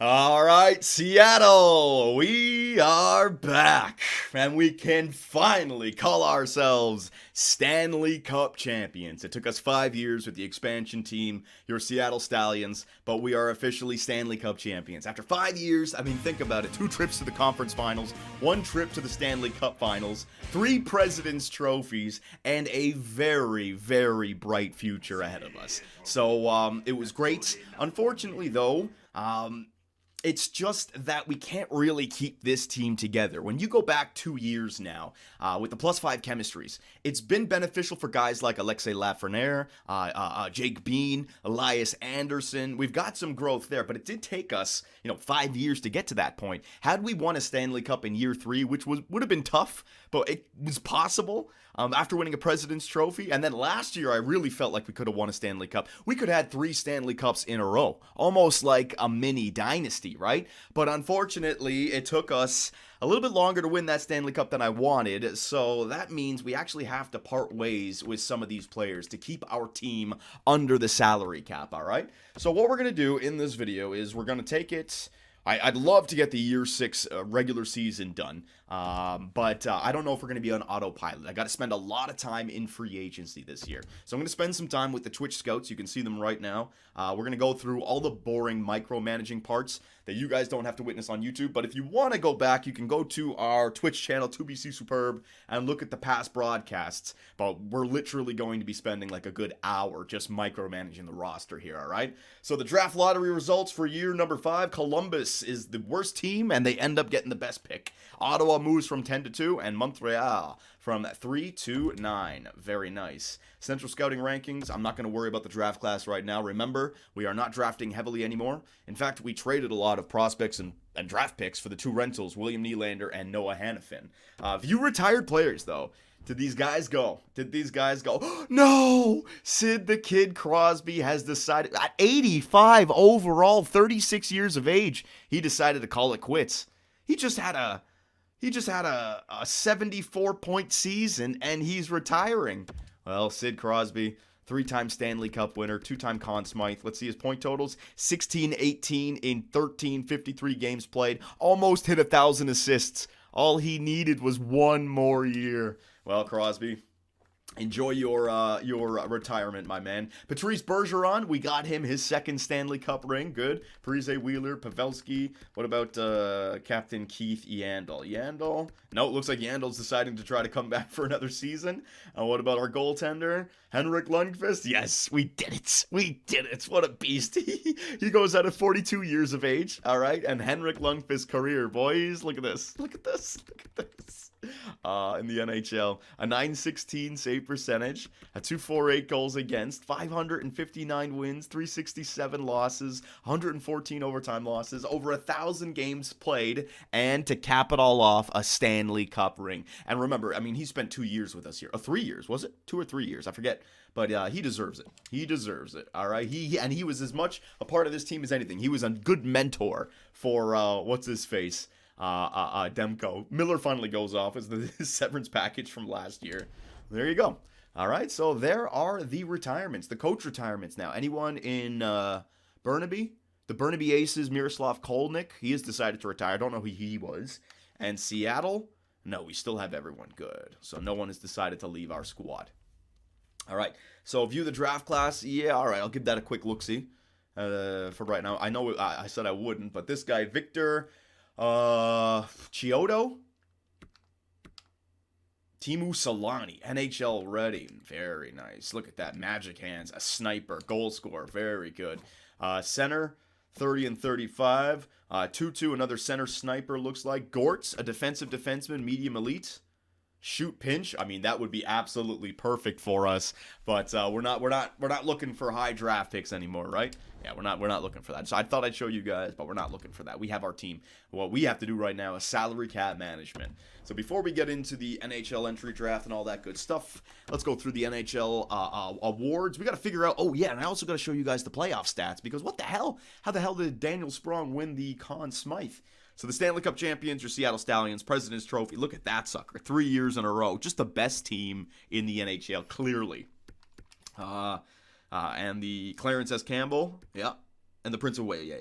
All right, Seattle, we are back, and we can finally call ourselves Stanley Cup Champions. It took us 5 years with the expansion team, your Seattle Stallions, but we are officially Stanley Cup Champions. After 5 years, I mean, think about it, 2 trips to the conference finals, 1 trip to the Stanley Cup finals, 3 President's trophies, and a very, very bright future ahead of us. So, it was great. Unfortunately, though, it's just that we can't really keep this team together. When you go back 2 years now, with the +5 chemistries, it's been beneficial for guys like Alexei Lafreniere, Jake Bean, Elias Anderson. We've got some growth there, but it did take us, 5 years to get to that point. Had we won a Stanley Cup in year 3, which would have been tough, but it was possible after winning a President's Trophy. And then last year, I really felt like we could have won a Stanley Cup. We could have had 3 Stanley Cups in a row, almost like a mini dynasty, right? But unfortunately, it took us a little bit longer to win that Stanley Cup than I wanted, so that means we actually have to part ways with some of these players to keep our team under the salary cap, all right? So what we're going to do in this video is we're going to take it... I'd love to get the year 6 regular season done, but I don't know if we're going to be on autopilot. I got to spend a lot of time in free agency this year. So I'm going to spend some time with the Twitch scouts. You can see them right now. We're going to go through all the boring micromanaging parts that you guys don't have to witness on YouTube. But if you want to go back, you can go to our Twitch channel, 2BC Superb, and look at the past broadcasts. But we're literally going to be spending like a good hour just micromanaging the roster here, all right? So the draft lottery results for year number 5, Columbus is the worst team, and they end up getting the best pick. Ottawa moves from 10 to 2, and Montreal from 3 to 9. Very nice. Central Scouting rankings, I'm not going to worry about the draft class right now. Remember, we are not drafting heavily anymore. In fact, we traded a lot of prospects and draft picks for the 2 rentals, William Nylander and Noah Hanafin. Few retired players, though. Did these guys go? No! Sid the Kid Crosby has decided, at 85 overall, 36 years of age, he decided to call it quits. He just had a 74-point season, and he's retiring. Well, Sid Crosby, 3-time Stanley Cup winner, 2-time Conn Smythe. Let's see his point totals. 16-18 in 1353 games played. Almost hit 1,000 assists. All he needed was 1 more year. Well, Crosby, enjoy your retirement, my man. Patrice Bergeron, we got him his 2nd Stanley Cup ring. Good. Parise Wheeler, Pavelski. What about Captain Keith Yandel? Yandel? No, it looks like Yandel's deciding to try to come back for another season. What about our goaltender? Henrik Lundqvist? Yes, we did it. We did it. What a beast. He goes out at 42 years of age, all right? And Henrik Lundqvist's career, boys, look at this. Look at this. Look at this. In the NHL, a .916 save percentage, a .248 goals against, 559 wins, 367 losses, 114 overtime losses, over 1,000 games played, and to cap it all off, a Stanley Cup ring. And remember, I mean, he spent 2 years with us here. 3 years, was it? 2 or 3 years, I forget. But he deserves it. He deserves it. All right. He was as much a part of this team as anything. He was a good mentor for what's his face. Demko. Miller finally goes off as the severance package from last year. There you go. All right, so there are the retirements, the coach retirements now. Anyone in Burnaby? The Burnaby Aces, Miroslav Kolnick, he has decided to retire. I don't know who he was. And Seattle? No, we still have everyone good. So no one has decided to leave our squad. All right, so view the draft class. Yeah, all right, I'll give that a quick look-see for right now. I know I said I wouldn't, but this guy, Victor... Chiodo? Timu Solani, NHL ready. Very nice. Look at that. Magic hands. A sniper. Goal scorer. Very good. Center, 30 and 35. Tutu, another center sniper looks like. Gortz, a defensive defenseman, medium elite. Shoot pinch. I mean, that would be absolutely perfect for us. But we're not looking for high draft picks anymore, right? Yeah, we're not looking for that. So I thought I'd show you guys, but we're not looking for that. We have our team. What we have to do right now is salary cap management. So before we get into the NHL entry draft and all that good stuff, let's go through the NHL awards. We got to figure out. Oh yeah, and I also got to show you guys the playoff stats because what the hell? How the hell did Daniel Sprong win the Conn Smythe? So the Stanley Cup champions, your Seattle Stallions, President's Trophy. Look at that sucker. 3 years in a row. Just the best team in the NHL, clearly. And the Clarence S. Campbell. Yeah. And the Prince of Wales,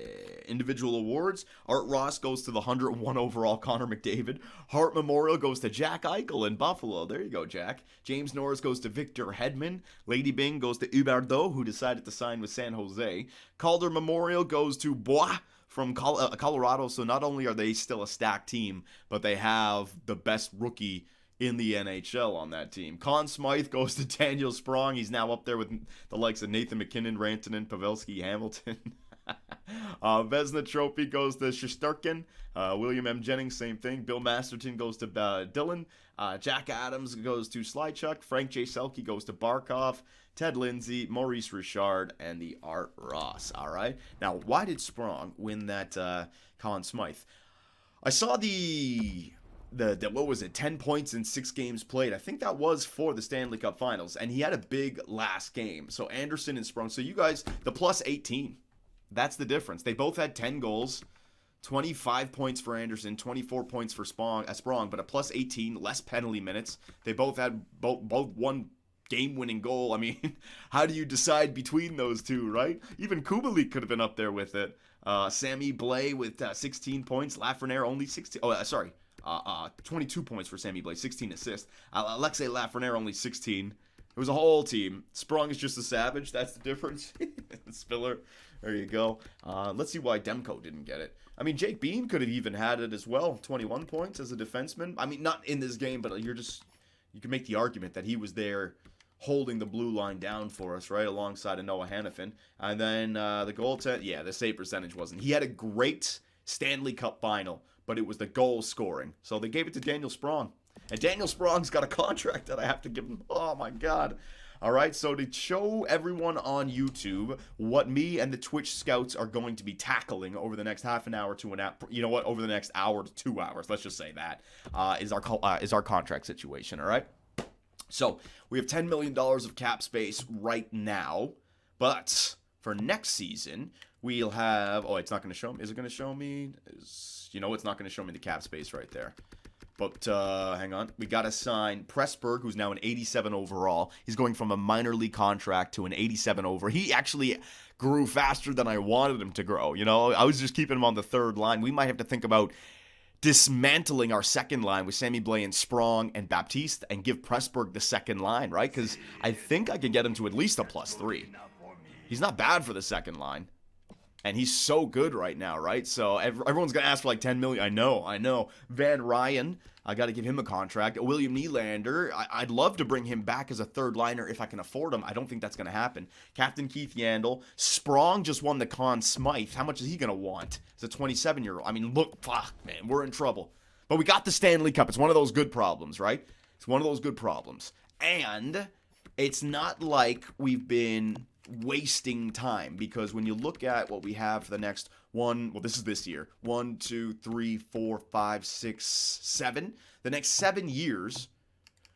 Individual awards. Art Ross goes to the 101 overall Connor McDavid. Hart Memorial goes to Jack Eichel in Buffalo. There you go, Jack. James Norris goes to Victor Hedman. Lady Bing goes to Huberdeau, who decided to sign with San Jose. Calder Memorial goes to Bois from Colorado. So not only are they still a stacked team, but they have the best rookie in the NHL on that team. Conn Smythe goes to Daniel Sprong. He's now up there with the likes of Nathan McKinnon, Rantanen, Pavelski, Hamilton. Vezina Trophy goes to Shesterkin. William M. Jennings, same thing. Bill Masterton goes to Dylan. Jack Adams goes to Slychuk. Frank J. Selke goes to Barkov. Ted Lindsay, Maurice Richard, and the Art Ross. All right. Now, why did Sprong win that Conn Smythe? I saw the what was it, 10 points in 6 games played. I think that was for the Stanley Cup Finals, and he had a big last game. So Anderson and Sprong. So you guys, the plus 18. That's the difference. They both had 10 goals, 25 points for Anderson, 24 points for Sprong, but a plus 18, less penalty minutes. They both had both one game-winning goal. I mean, how do you decide between those two, right? Even Kubalik could have been up there with it. Sammy Blais with 16 points. Lafreniere only 16. 22 points for Sammy Blais, 16 assists. Alexei Lafreniere only 16. It was a whole team. Sprong is just a savage. That's the difference. Spiller. There you go. Let's see why Demko didn't get it. I mean, Jake Bean could have even had it as well. 21 points as a defenseman. I mean, not in this game, but you can make the argument that he was there holding the blue line down for us, right, alongside of Noah Hanafin. And then the goaltender, the save percentage wasn't. He had a great Stanley Cup final, but it was the goal scoring. So they gave it to Daniel Sprong. And Daniel Sprong's got a contract that I have to give him. Oh, my God. All right, so to show everyone on YouTube what me and the Twitch scouts are going to be tackling over the next half an hour to an hour, over the next hour to 2 hours, let's just say that, is our contract situation, all right? So we have $10 million of cap space right now, but for next season, we'll have, it's not going to show me, is it going to show me? It's not going to show me the cap space right there. But hang on. We got to sign Pressburg, who's now an 87 overall. He's going from a minor league contract to an 87 over. He actually grew faster than I wanted him to grow. I was just keeping him on the third line. We might have to think about dismantling our second line with Sammy Blais and Sprong and Baptiste and give Pressburg the second line, right? Because I think I can get him to at least a +3. He's not bad for the second line. And he's so good right now, right? So everyone's going to ask for like $10 million. I know. Van Ryan, I got to give him a contract. William Nylander, I'd love to bring him back as a third liner if I can afford him. I don't think that's going to happen. Captain Keith Yandel. Sprong just won the Conn Smythe. How much is he going to want as a 27-year-old? I mean, look, fuck, man, we're in trouble. But we got the Stanley Cup. It's one of those good problems, right? It's one of those good problems. And it's not like we've been wasting time, because when you look at what we have for the next this is this year, 1, 2, 3, 4, 5, 6, 7, the next 7 years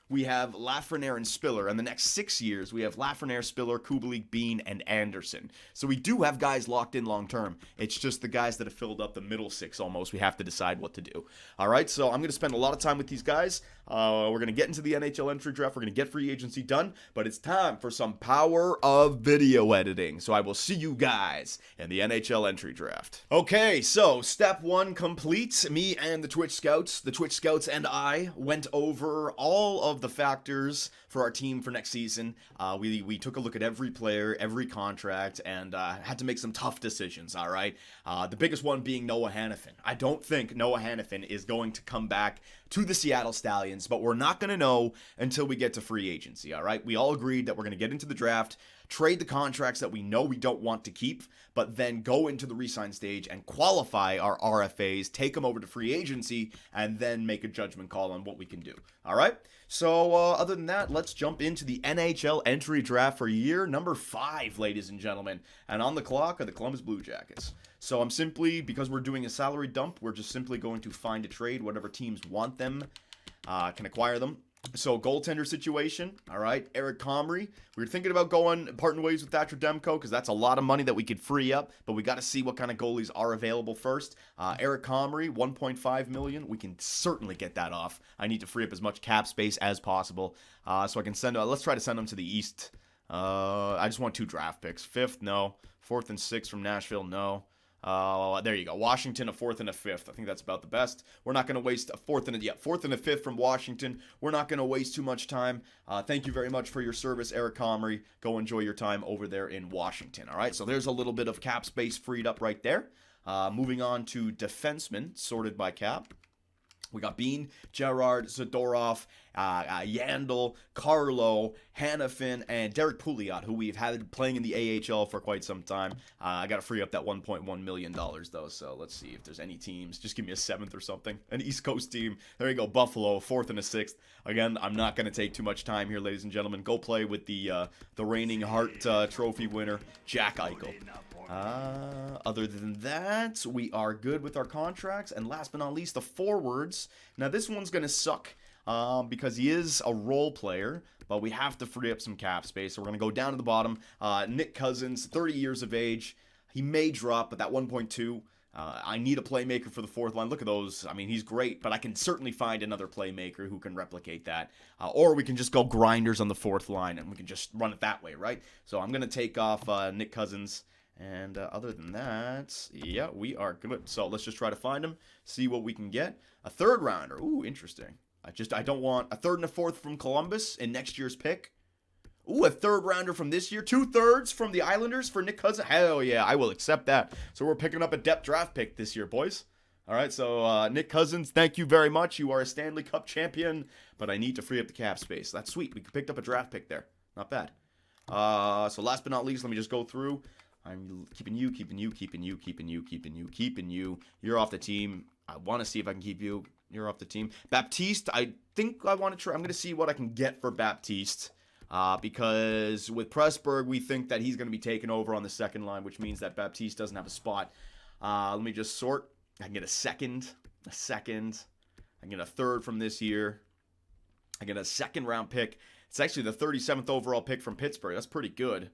we have Lafreniere and Spiller, and the next 6 years we have Lafreniere, Spiller, Kubalik, Bean, and Anderson. So we do have guys locked in long term. It's just the guys that have filled up the middle 6 almost. We have to decide what to do. All right, so I'm going to spend a lot of time with these guys. We're going to get into the NHL entry draft. We're going to get free agency done, but it's time for some power of video editing. So I will see you guys in the NHL entry draft. Okay, so step 1 complete. Me and the Twitch Scouts and I went over all of the factors for our team for next season. We took a look at every player, every contract, and had to make some tough decisions, all right? The biggest one being Noah Hanafin. I don't think Noah Hanafin is going to come back to the Seattle Stallions, but we're not going to know until we get to free agency, all right? We all agreed that we're going to get into the draft, trade the contracts that we know we don't want to keep, but then go into the re-sign stage and qualify our RFAs, take them over to free agency, and then make a judgment call on what we can do, all right? So other than that, let's jump into the NHL entry draft for year number 5, ladies and gentlemen. And on the clock are the Columbus Blue Jackets. So I'm simply, because we're doing a salary dump, we're just simply going to find a trade. Whatever teams want them can acquire them. So goaltender situation, all right, Eric Comrie. We were thinking about parting ways with Thatcherdemko because that's a lot of money that we could free up, but we got to see what kind of goalies are available first. Eric Comrie, $1.5 million. We can certainly get that off. I need to free up as much cap space as possible, so I can send. Let's try to send them to the East. I just want 2 draft picks. 5th, no. 4th and 6th from Nashville, no. There you go. Washington, a 4th and a 5th. I think that's about the best. We're not going to waste a 4th and a 5th from Washington. We're not going to waste too much time. Thank you very much for your service, Eric Comrie. Go enjoy your time over there in Washington. All right, so there's a little bit of cap space freed up right there. Moving on to defensemen, sorted by cap. We got Bean, Gerard, Zadorov, Yandel, Carlo, Hanafin, and Derek Pouliot, who we've had playing in the AHL for quite some time. I got to free up that $1.1 million, though, so let's see if there's any teams. Just give me a 7th or something. An East Coast team. There you go, Buffalo, 4th and a 6th. Again, I'm not going to take too much time here, ladies and gentlemen. Go play with the reigning Hart Trophy winner, Jack Eichel. Other than that, we are good with our contracts. And last but not least, the forwards. Now, this one's going to suck because he is a role player, but we have to free up some cap space. So we're going to go down to the bottom. Nick Cousins, 30 years of age. He may drop, but that 1.2, I need a playmaker for the 4th line. Look at those. I mean, he's great, but I can certainly find another playmaker who can replicate that. Or we can just go grinders on the 4th line, and we can just run it that way, right? So I'm going to take off Nick Cousins. And other than that, yeah, we are good. So let's just try to find him, see what we can get. A 3rd rounder. Ooh, interesting. I don't want a 3rd and a 4th from Columbus in next year's pick. Ooh, a 3rd rounder from this year. 2/3 from the Islanders for Nick Cousins. Hell yeah, I will accept that. So we're picking up a depth draft pick this year, boys. All right, so Nick Cousins, thank you very much. You are a Stanley Cup champion, but I need to free up the cap space. That's sweet. We picked up a draft pick there. Not bad. So last but not least, let me just go through. I'm keeping you. You're off the team. I want to see if I can keep you. You're off the team. Baptiste, I think I want to try. I'm going to see what I can get for Baptiste. Because with Pressburg, we think that he's going to be taken over on the 2nd line, which means that Baptiste doesn't have a spot. Let me just sort. I can get a second. I can get a 3rd from this year. I get a 2nd round pick. It's actually the 37th overall pick from Pittsburgh. That's pretty good.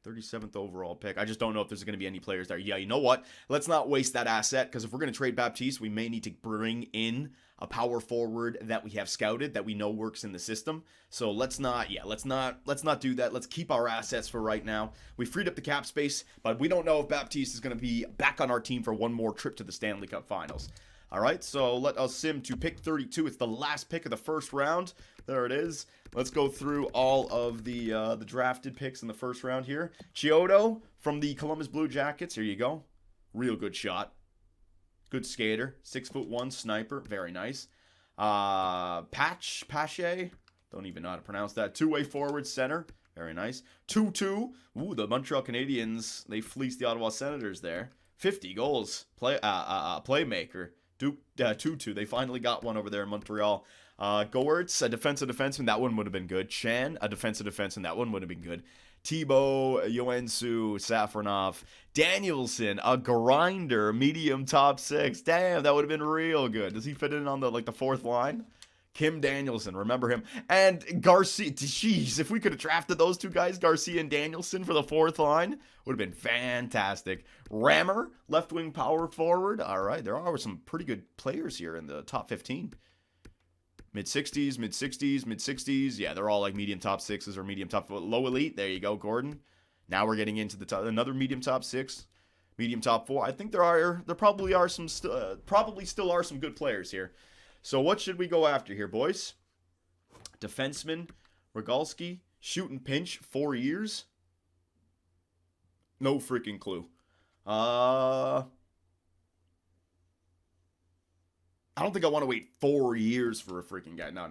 37th overall pick. I just don't know if there's going to be any players there. Yeah, you know what? Let's not waste that asset, because if we're going to trade Baptiste, we may need to bring in a power forward that we have scouted that we know works in the system. So let's not do that. Let's keep our assets for right now. We freed up the cap space, but we don't know if Baptiste is going to be back on our team for one more trip to the Stanley Cup Finals. All right, so let us sim to pick 32. It's the last pick of the 1st round. There it is. Let's go through all of the drafted picks in the 1st round here. Chiodo from the Columbus Blue Jackets. Here you go. Real good shot. Good skater. 6'1" sniper. Very nice. Pache. Don't even know how to pronounce that. 2-way forward center. Very nice. 2-2. Ooh, the Montreal Canadiens. They fleeced the Ottawa Senators there. 50 goals. Playmaker. Duke 2-2. They finally got one over there in Montreal. Goertz, a defensive defenseman. That one would have been good. Chan, a defensive defenseman. That one would have been good. Thibault, Yoensu, Safronov. Danielson, a grinder, medium top 6. Damn, that would have been real good. Does he fit in on the 4th line? Kim Danielson, remember him. And Garcia, jeez, if we could have drafted those 2 guys, Garcia and Danielson for the 4th line, would have been fantastic. Rammer, left wing power forward. All right, there are some pretty good players here in the top 15. Mid-60s. Yeah, they're all like medium top 6s or medium top low elite. There you go, Gordon. Now we're getting into the another medium top 6, medium top 4. I think there probably are some probably still are some good players here. So what should we go after here, boys? Defenseman, Rogalski, shoot and pinch, 4 years. No freaking clue. I don't think I want to wait 4 years for a freaking guy. No.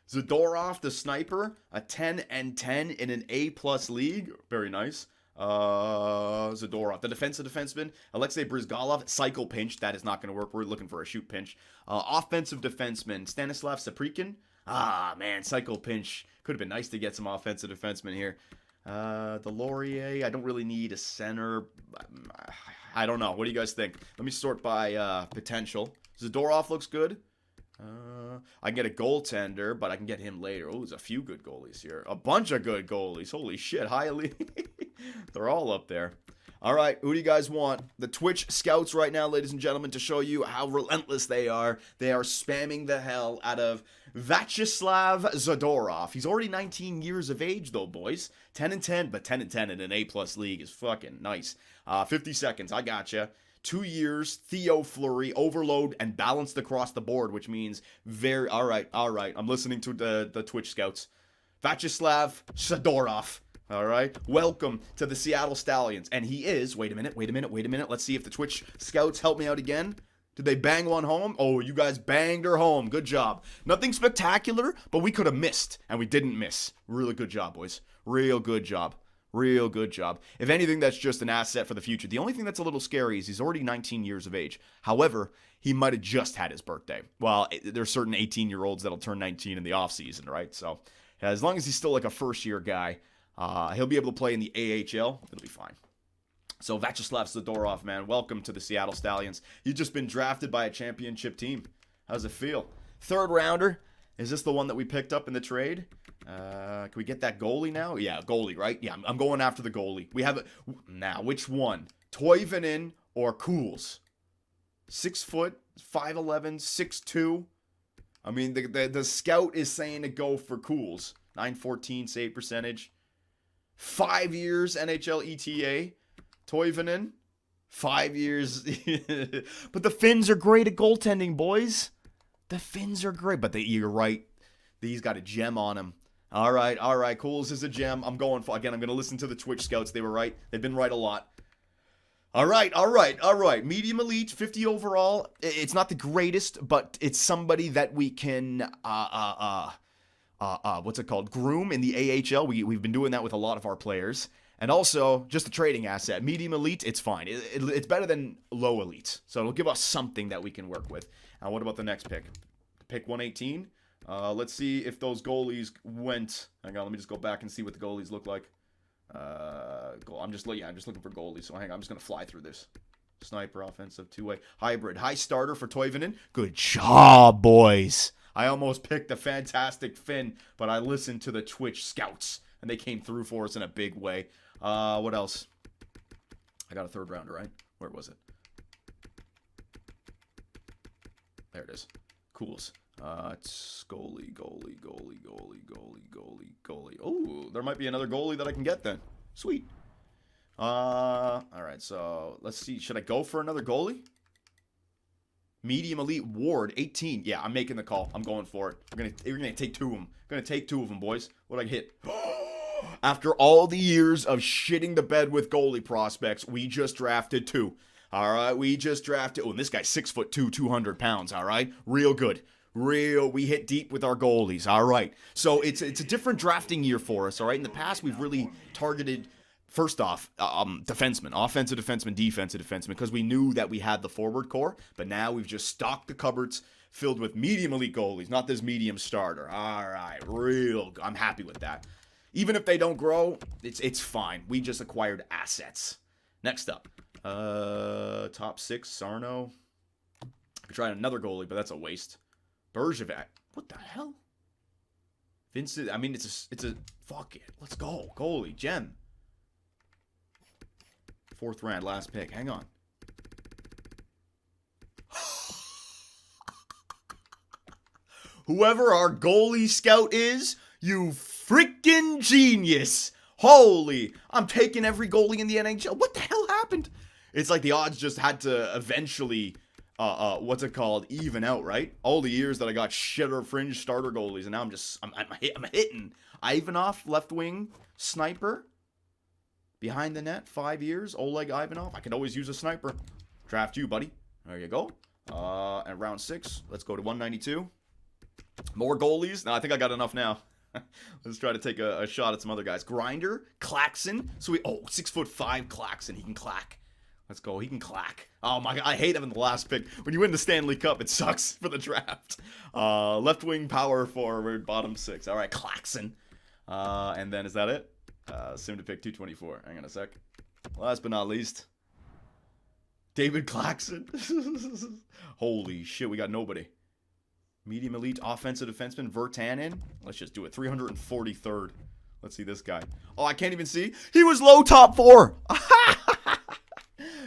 Zadorov, the sniper, a 10 and 10 in an A+ league. Very nice. Zadorov, the defensive defenseman. Alexei Brizgalov, cycle pinch. That is not going to work. We're looking for a shoot pinch. Offensive defenseman, Stanislav Saprikin. Ah, man, cycle pinch. Could have been nice to get some offensive defensemen here. The Laurier, I don't really need a center. I don't know. What do you guys think? Let me sort by potential. Zadorov looks good. I can get a goaltender, but I can get him later. Oh, there's a few good goalies here. A bunch of good goalies. Holy shit, highly. They're all up there. All right, who do you guys want? The Twitch scouts right now, ladies and gentlemen, to show you how relentless they are. They are spamming the hell out of Vyacheslav Zadorov. He's already 19 years of age, though, boys. 10-10, but 10-10 in an A+ league is fucking nice. 50 seconds, I gotcha. 2 years, Theo Fleury, overload, and balanced across the board, which means very... All right. I'm listening to the Twitch scouts. Vyacheslav Zadorov. All right. Welcome to the Seattle Stallions. And he is... Wait a minute. Let's see if the Twitch scouts help me out again. Did they bang one home? Oh, you guys banged her home. Good job. Nothing spectacular, but we could have missed, and we didn't miss. Really good job, boys. Real good job. If anything, that's just an asset for the future. The only thing that's a little scary is he's already 19 years of age. However, he might have just had his birthday. Well, there's certain 18-year-olds that'll turn 19 in the offseason, right? So as long as he's still like a first-year guy, he'll be able to play in the AHL. It'll be fine. So Vyacheslav Zadorov, man, welcome to the Seattle Stallions. You've just been drafted by a championship team. How's it feel? Third rounder. Is this the one that we picked up in the trade? Can we get that goalie now? Yeah, goalie, right? Yeah, I'm going after the goalie. We have it now. Which one? Toivonen or Cools? 6 foot, 5'11", 6'2". I mean, the scout is saying to go for Cools. 914 save percentage. 5 years NHL ETA. Toivonen, 5 years. But the Finns are great at goaltending, boys. The Finns are great. But you're right. He's got a gem on him. All right. Cools is a gem. I'm going for... Again, I'm going to listen to the Twitch scouts. They were right. They've been right a lot. All right. Medium elite, 50 overall. It's not the greatest, but it's somebody that we can... what's it called? Groom in the AHL. We've been doing that with a lot of our players. And also, just a trading asset. Medium elite, it's fine. It's better than low elite. So it'll give us something that we can work with. Now, what about the next pick? Pick 118. Let's see if those goalies went. Hang on, let me just go back and see what the goalies look like. I'm just looking for goalies. So hang on, I'm just going to fly through this. Sniper, offensive, two-way, hybrid. High starter for Toivonen. Good job, boys. I almost picked a fantastic Finn, but I listened to the Twitch scouts, and they came through for us in a big way. What else? I got a third rounder, right? Where was it? There it is. Cools. It's goalie. Oh, there might be another goalie that I can get then. Sweet. All right, so let's see. Should I go for another goalie? Medium elite Ward, 18. Yeah, I'm making the call. I'm going for it. We're gonna take two of them. Gonna take two of them, boys. What'd I hit? After all the years of shitting the bed with goalie prospects, we just drafted two. All right, we just drafted. Oh, and this guy's 6'2", 200 pounds. All right, real good. We hit deep with our goalies. All right, so it's a different drafting year for us. All right, in the past we've really targeted. First off, defensemen, offensive defensemen, defensive defensemen, because we knew that we had the forward core, but now we've just stocked the cupboards filled with medium elite goalies, not this medium starter. All right, I'm happy with that. Even if they don't grow, it's fine. We just acquired assets. Next up, top 6, Sarno. I could try another goalie, but that's a waste. Bergevin. What the hell? Vincent, I mean, it's a fuck it. Let's go. Goalie, gem. 4th round, last pick. Hang on. Whoever our goalie scout is, you freaking genius. Holy. I'm taking every goalie in the NHL. What the hell happened? It's like the odds just had to eventually, even out, right? All the years that I got shitter fringe starter goalies, and now I'm hitting. Ivanov, left wing, sniper. Behind the net, 5 years, Oleg Ivanov. I could always use a sniper. Draft you, buddy. There you go. And round 6, let's go to 192. More goalies. No, I think I got enough now. Let's try to take a shot at some other guys. Grinder, Claxon. 6'5" Claxon. He can clack. Let's go. He can clack. Oh my God, I hate having the last pick. When you win the Stanley Cup, it sucks for the draft. Left wing, power forward, bottom 6. All right, Claxon. And then is that it? Soon to pick 224. Hang on a sec. Last but not least, David Claxon. Holy shit, we got nobody. Medium elite offensive defenseman, Virtanen. Let's just do it. 343rd. Let's see this guy. Oh, I can't even see. He was low top 4.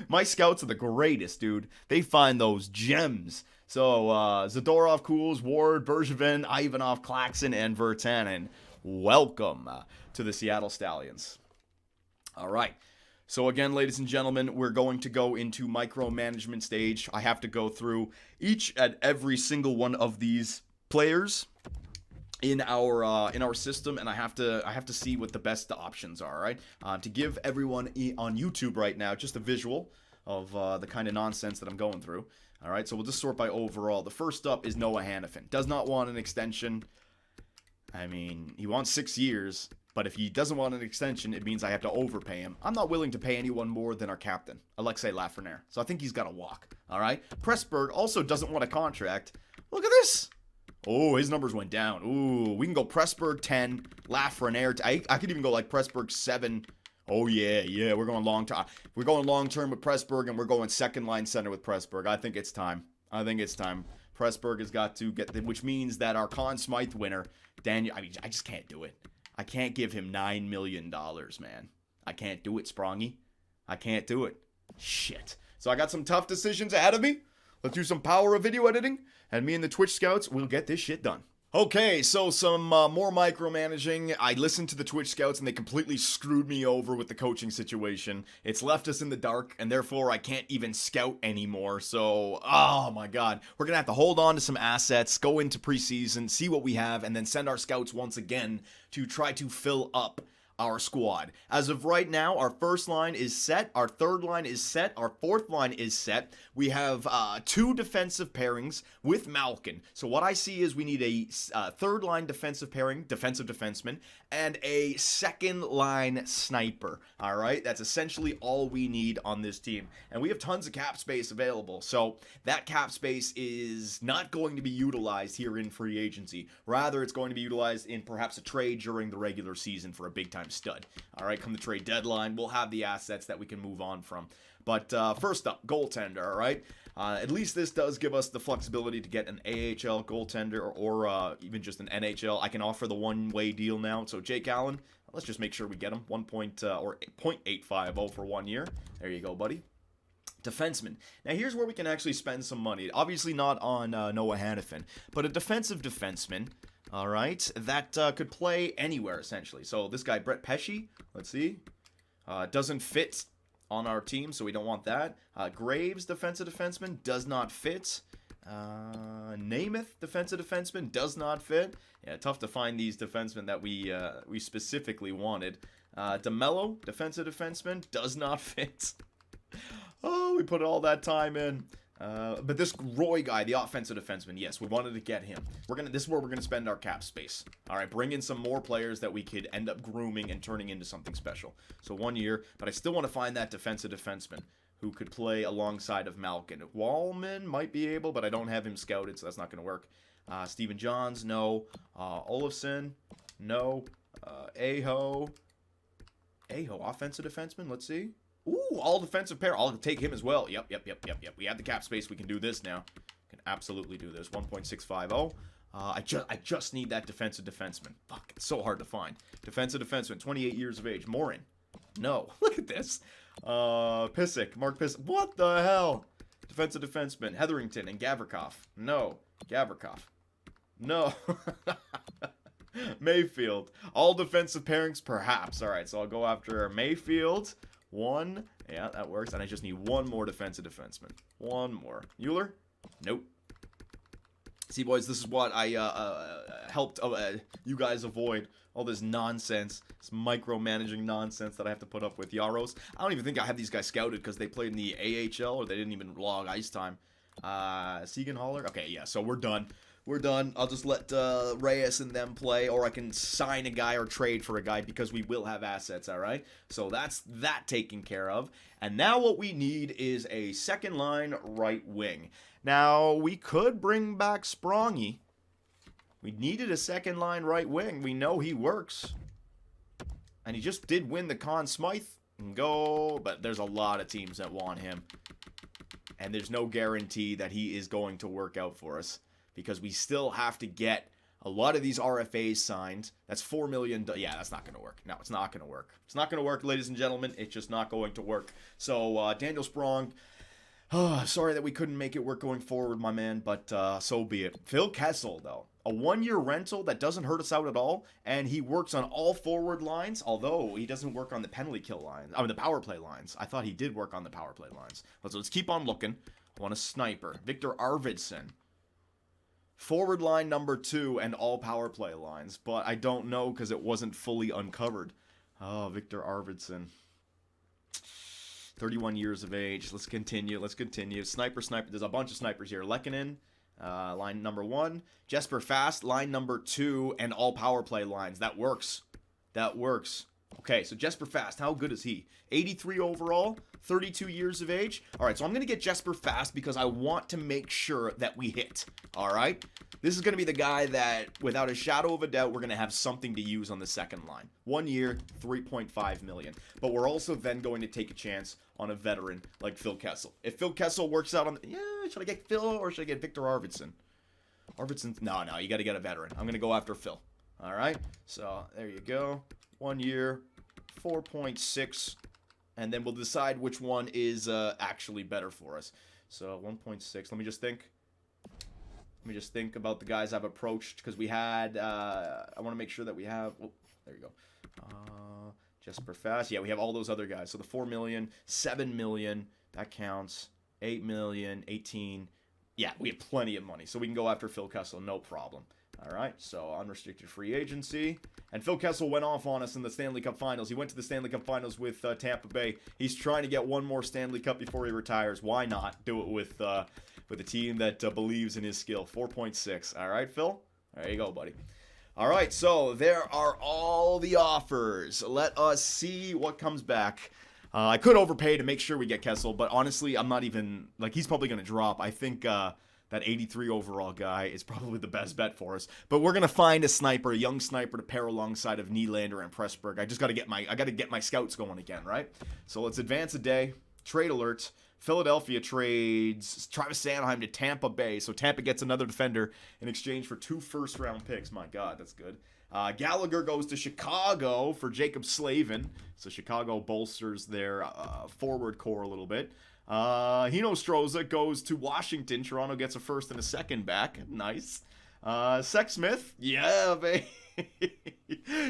My scouts are the greatest, dude. They find those gems. So, Zadorov, Cools, Ward, Bergevin, Ivanov, Klaxon, and Virtanen. Welcome to the Seattle Stallions. All right. So again, ladies and gentlemen, we're going to go into micromanagement stage. I have to go through each and every single one of these players in our system, and I have to see what the best options are. All right, to give everyone on YouTube right now just a visual of the kind of nonsense that I'm going through. All right, so we'll just sort by overall. The first up is Noah Hanafin. Does not want an extension. I mean, he wants 6 years. But if he doesn't want an extension, it means I have to overpay him. I'm not willing to pay anyone more than our captain, Alexei Lafreniere. So I think he's got to walk, all right? Pressburg also doesn't want a contract. Look at this. Oh, his numbers went down. Ooh, we can go Pressburg 10, Lafreniere. I could even go like Pressburg 7. Oh, yeah, we're going long term. We're going long term with Pressburg, and we're going second line center with Pressburg. I think it's time. Pressburg has got to get, which means that our Conn Smythe winner, Daniel, I just can't do it. I can't give him $9 million, man. I can't do it, Sprongy. I can't do it. Shit. So I got some tough decisions ahead of me. Let's do some power of video editing, and me and the Twitch scouts will get this shit done. Okay, so some more micromanaging. I listened to the Twitch scouts, and they completely screwed me over with the coaching situation. It's left us in the dark, and therefore I can't even scout anymore. So, oh my god. We're going to have to hold on to some assets, go into preseason, see what we have, and then send our scouts once again to try to fill up our squad. As of right now, our first line is set, our third line is set, our fourth line is set. We have 2 defensive pairings with Malkin. So what I see is we need a third line defensive pairing, defensive defenseman, and a second line sniper. All right, that's essentially all we need on this team. And we have tons of cap space available. So that cap space is not going to be utilized here in free agency. Rather, it's going to be utilized in perhaps a trade during the regular season for a big time stud. All right, come the trade deadline, we'll have the assets that we can move on from. But first up, goaltender, all right? At least this does give us the flexibility to get an AHL goaltender or even just an NHL. I can offer the one-way deal now. So Jake Allen, let's just make sure we get him. 0.850 for 1 year. There you go, buddy. Defenseman. Now here's where we can actually spend some money. Obviously not on Noah Hanafin, but a defensive defenseman. All right, that could play anywhere, essentially. So this guy, Brett Pesce, let's see, doesn't fit on our team, so we don't want that. Graves, defensive defenseman, does not fit. Namath, defensive defenseman, does not fit. Yeah, tough to find these defensemen that we specifically wanted. DeMello, defensive defenseman, does not fit. Oh, we put all that time in. But this Roy guy, the offensive defenseman, yes, we wanted to get him. This is where we're gonna spend our cap space. All right, bring in some more players that we could end up grooming and turning into something special. So 1 year, but I still want to find that defensive defenseman who could play alongside of Malkin. Wallman might be able, but I don't have him scouted, so that's not gonna work. Steven Johns, no. Olofsson, no. Aho, offensive defenseman. Let's see. Ooh, all defensive pair. I'll take him as well. Yep. We have the cap space. We can do this now. Can absolutely do this. 1.650. I just need that defensive defenseman. Fuck, it's so hard to find. Defensive defenseman, 28 years of age. Morin. No. Look at this. Pissick. Mark Pissick. What the hell? Defensive defenseman. Hetherington and Gavrikov. No. Gavrikov. No. Mayfield. All defensive pairings, perhaps. All right, so I'll go after Mayfield. 1. Yeah, that works. And I just need one more defensive defenseman. One more. Euler? Nope. See, boys, this is what I helped you guys avoid. All this nonsense. This micromanaging nonsense that I have to put up with. Yaros. I don't even think I have these guys scouted because they played in the AHL or they didn't even log ice time. Siegenthaler? Okay, yeah, so we're done. We're done. I'll just let Reyes and them play, or I can sign a guy or trade for a guy because we will have assets, all right? So that's that taken care of. And now what we need is a second line right wing. Now, we could bring back Sprongy. We needed a second line right wing. We know he works. And he just did win the Conn Smythe and go, but there's a lot of teams that want him. And there's no guarantee that he is going to work out for us, because we still have to get A lot of these RFAs signed. That's $4 million. Yeah, that's not going to work. No, it's not going to work. It's not going to work, ladies and gentlemen. It's just not going to work. So, Daniel Sprong, sorry that we couldn't make it work going forward, my man, but so be it. Phil Kessel, though. A 1-year rental that doesn't hurt us out at all, and he works on all forward lines, although he doesn't work on the penalty kill lines. I mean, the power play lines. I thought he did work on the power play lines. Let's keep on looking. I want a sniper. Victor Arvidsson. Forward line number 2 and all power play lines, but I don't know because it wasn't fully uncovered. Oh, Victor Arvidsson. 31 years of age. Let's continue. Sniper. There's a bunch of snipers here. Lehkonen, line number 1. Jesper Fast, line number 2, and all power play lines. That works. Okay, so Jesper Fast, how good is he? 83 overall, 32 years of age. All right, so I'm going to get Jesper Fast because I want to make sure that we hit. All right? This is going to be the guy that, without a shadow of a doubt, we're going to have something to use on the second line. 1 year, $3.5 million. But we're also then going to take a chance on a veteran like Phil Kessel. If Phil Kessel works out on... should I get Phil or should I get Victor Arvidsson? No, you got to get a veteran. I'm going to go after Phil. All right? So, there you go. 1 year, 4.6, and then we'll decide which one is actually better for us. So 1.6. Let me just think about the guys I've approached because we had. I want to make sure that we have. Oh, there you go. Jesper Fast. Yeah, we have all those other guys. So the 4 million, 7 million, that counts. 8 million, 18. Yeah, we have plenty of money, so we can go after Phil Kessel, no problem. All right, so unrestricted free agency. And Phil Kessel went off on us in the Stanley Cup Finals. He went to the Stanley Cup Finals with Tampa Bay. He's trying to get one more Stanley Cup before he retires. Why not do it with a team that believes in his skill? 4.6. All right, Phil? There you go, buddy. All right, so there are all the offers. Let us see what comes back. I could overpay to make sure we get Kessel, but honestly, I'm not even... he's probably going to drop. I think... that 83 overall guy is probably the best bet for us. But we're gonna find a sniper, a young sniper to pair alongside of Nylander and Pressburg. I gotta get my scouts going again, right? So let's advance a day. Trade alert. Philadelphia trades Travis Sanheim to Tampa Bay. So Tampa gets another defender in exchange for 2 first-round picks. My God, that's good. Gallagher goes to Chicago for Jacob Slavin. So Chicago bolsters their forward core a little bit. Hino Stroza goes to Washington. Toronto gets a first and a second back. Nice. Sexsmith. Yeah, baby.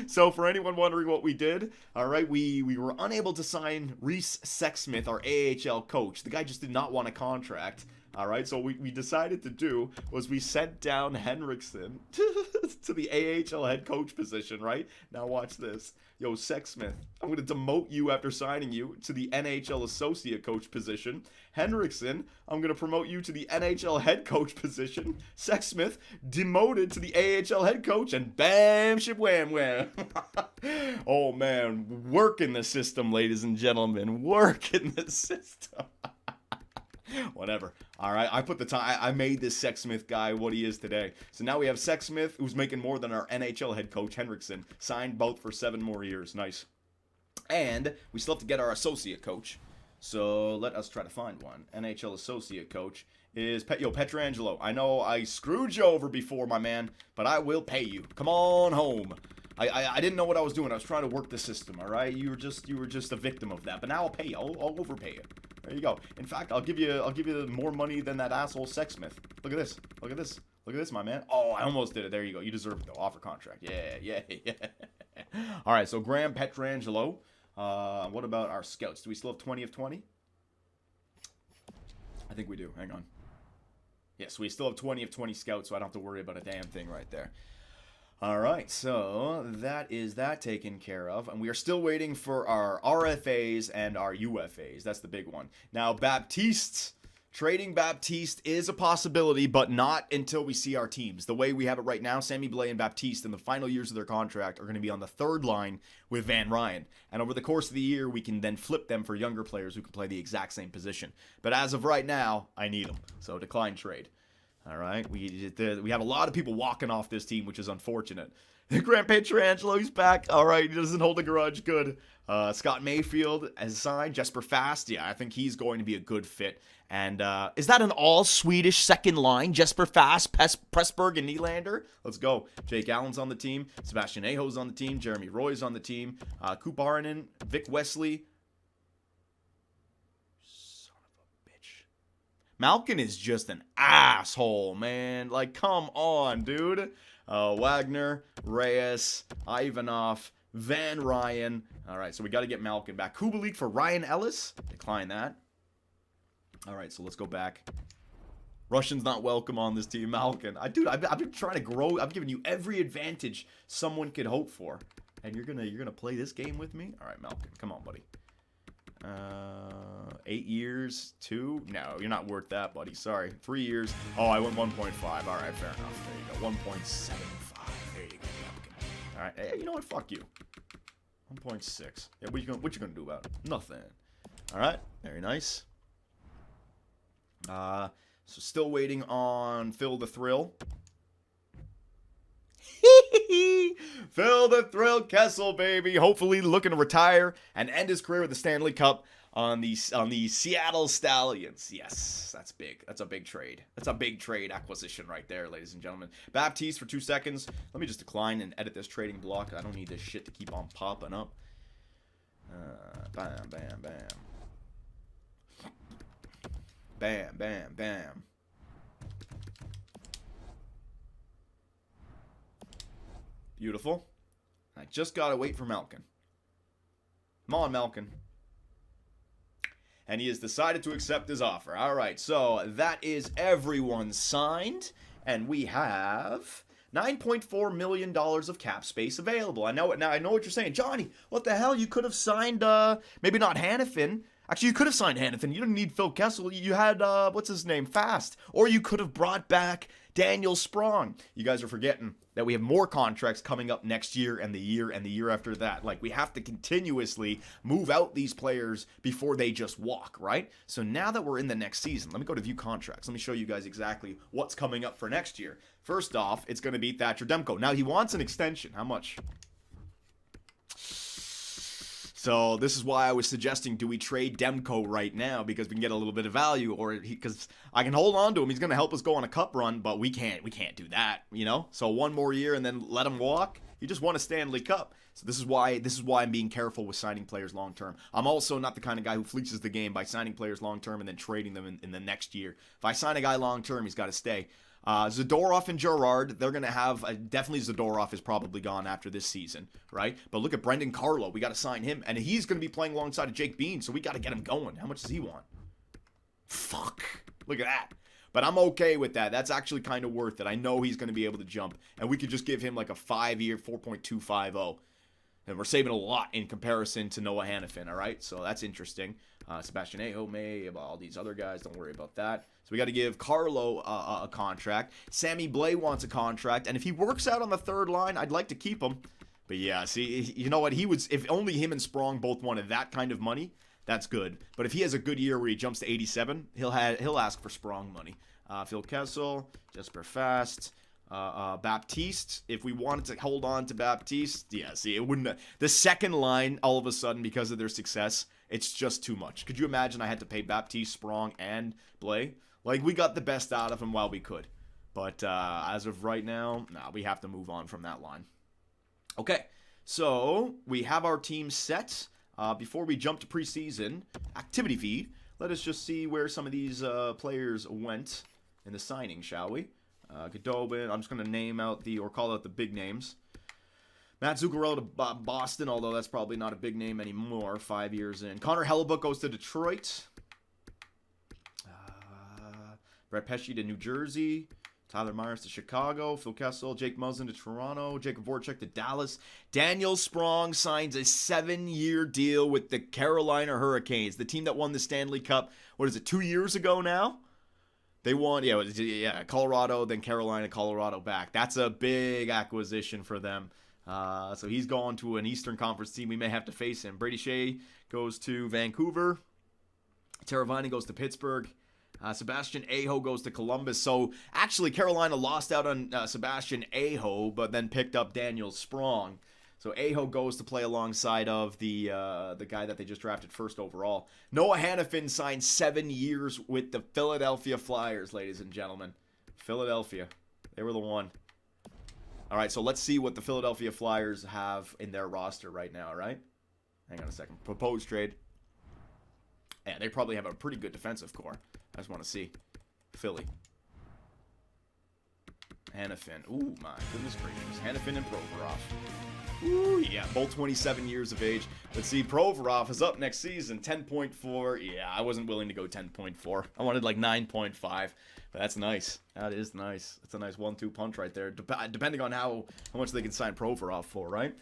So for anyone wondering what we did, all right, we were unable to sign Reese Sexsmith, our AHL coach. The guy just did not want a contract. All right, so what we decided to do was we sent down Henriksen to the AHL head coach position, right? Now watch this. Yo, Sexsmith, I'm going to demote you after signing you to the NHL associate coach position. Henriksen, I'm going to promote you to the NHL head coach position. Sexsmith, demoted to the AHL head coach, and bam, ship wham wham. Oh, man, work in the system, ladies and gentlemen. Work in the system. Whatever. All right, I put the time. I made this Sexsmith guy what he is today. So now we have Sexsmith, who's making more than our NHL head coach Henriksen. Signed both for 7 more years. Nice. And we still have to get our associate coach. So let us try to find one. NHL associate coach is Pietrangelo. I know I screwed you over before, my man, but I will pay you. Come on home. I didn't know what I was doing. I was trying to work the system. All right, you were just a victim of that. But now I'll pay you. I'll overpay you. There you go. In fact, I'll give you more money than that asshole Sexsmith. Look at this. Look at this. Look at this, my man. Oh, I almost did it. There you go. You deserve it, though. Offer contract. Yeah. All right, so Graham Pietrangelo. What about our scouts? Do we still have 20 of 20? I think we do. Hang on. Yes, we still have 20 of 20 scouts, so I don't have to worry about a damn thing right there. All right, so that is that taken care of. And we are still waiting for our RFAs and our UFAs. That's the big one. Now, Baptiste, trading Baptiste is a possibility, but not until we see our teams. The way we have it right now, Sammy Blais and Baptiste in the final years of their contract are going to be on the third line with Van Ryn. And over the course of the year, we can then flip them for younger players who can play the exact same position. But as of right now, I need them. So decline trade. All right, we have a lot of people walking off this team, which is unfortunate. Grant Pietrangelo, he's back. All right, he doesn't hold a grudge. Good. Scott Mayfield has signed. Jesper Fast, yeah, I think he's going to be a good fit. And is that an all-Swedish second line? Jesper Fast, Pressberg, and Nylander? Let's go. Jake Allen's on the team. Sebastian Aho's on the team. Jeremy Roy's on the team. Coop Arinen, Vic Wesley. Son of a bitch. Malkin is just an asshole, man. Like, come on, dude. Wagner, Reyes, Ivanov, Van Ryan. All right, so we got to get Malkin back. Kubalik for Ryan Ellis. Decline that. All right, so let's go back. Russian's not welcome on this team. Malkin. Dude, I've been trying to grow. I've given you every advantage someone could hope for. And you're gonna play this game with me? All right, Malkin. Come on, buddy. 8 years, 2? No, you're not worth that, buddy. Sorry. 3 years. Oh, I went 1.5. All right, fair enough. There you go. 1.75. There you go, Malkin. All right. Hey, you know what? Fuck you. 1.6. Yeah, what you gonna do about it? Nothing. All right. Very nice. So still waiting on Phil the Thrill. Phil the Thrill Kessel, baby. Hopefully looking to retire and end his career with the Stanley Cup on the Seattle Stallions. Yes, that's big. That's a big trade. That's a big trade acquisition right there, ladies and gentlemen. Baptiste for 2 seconds. Let me just decline and edit this trading block. I don't need this shit to keep on popping up. Bam, bam, bam. Bam, bam, bam. Beautiful. I just gotta wait for Malkin. Come on, Malkin. And he has decided to accept his offer. All right, so that is everyone signed. And we have $9.4 million of cap space available. I know what you're saying. Johnny, what the hell? You could have signed, maybe not Hanafin. Actually, you could have signed Hanafin. You didn't need Phil Kessel. You had, what's his name? Fast. Or you could have brought back Daniel Sprong. You guys are forgetting that we have more contracts coming up next year and the year after that. Like, we have to continuously move out these players before they just walk, right? So now that we're in the next season, let me go to view contracts. Let me show you guys exactly what's coming up for next year. First off, it's going to be Thatcherdemko. Now, he wants an extension. How much? So this is why I was suggesting, do we trade Demko right now because we can get a little bit of value, or because I can hold on to him. He's going to help us go on a cup run, but we can't do that, you know? So one more year and then let him walk. He just won a Stanley Cup. So this is why I'm being careful with signing players long term. I'm also not the kind of guy who fleeces the game by signing players long term and then trading them in the next year. If I sign a guy long term, he's got to stay. Zadorov and Gerard, they're going to have, definitely Zadorov is probably gone after this season, right? But look at Brendan Carlo. We got to sign him. And he's going to be playing alongside of Jake Bean, so we got to get him going. How much does he want? Fuck. Look at that. But I'm okay with that. That's actually kind of worth it. I know he's going to be able to jump. And we could just give him like a 5-year, 4.250. And we're saving a lot in comparison to Noah Hanafin, all right? So that's interesting. Sebastian Aho, all these other guys, don't worry about that. So we got to give Carlo a contract. Sammy Blais wants a contract. And if he works out on the third line, I'd like to keep him. But yeah, see, you know what? If only him and Sprong both wanted that kind of money, that's good. But if he has a good year where he jumps to 87, he'll ask for Sprong money. Phil Kessel, Jesper Fast, Baptiste. If we wanted to hold on to Baptiste, yeah, see, it wouldn't. The second line, all of a sudden, because of their success, it's just too much. Could you imagine I had to pay Baptiste, Sprong, and Blais? Like, we got the best out of him while we could. But as of right now, we have to move on from that line. Okay, so we have our team set. Before we jump to preseason activity feed, let us just see where some of these players went in the signing, shall we? Godobin, I'm just going to name out or call out the big names. Matt Zuccarello to Boston, although that's probably not a big name anymore, 5 years in. Connor Hellebuck goes to Detroit. Brett Pesce to New Jersey. Tyler Myers to Chicago. Phil Kessel, Jake Muzzin to Toronto. Jacob Voracek to Dallas. Daniel Sprong signs a 7-year deal with the Carolina Hurricanes, the team that won the Stanley Cup, 2 years ago now? They won, Colorado, then Carolina, Colorado back. That's a big acquisition for them. So he's gone to an Eastern Conference team. We may have to face him. Brady Shea goes to Vancouver. Teravainen goes to Pittsburgh. Sebastian Aho goes to Columbus. So actually, Carolina lost out on Sebastian Aho, but then picked up Daniel Sprong. So Aho goes to play alongside of the guy that they just drafted first overall. Noah Hanafin signed 7 years with the Philadelphia Flyers, ladies and gentlemen. Philadelphia. They were the one. All right, so let's see what the Philadelphia Flyers have in their roster right now, all right? Hang on a second. Proposed trade. Yeah, they probably have a pretty good defensive core. I just want to see. Philly. Hanafin. Ooh, my goodness gracious. Hanafin and Provorov. Ooh, yeah, both 27 years of age. Let's see, Provorov is up next season, 10.4. Yeah, I wasn't willing to go 10.4. I wanted like 9.5, but that's nice. That is nice. That's a nice 1-2 punch right there, depending on how much they can sign Provorov for, right?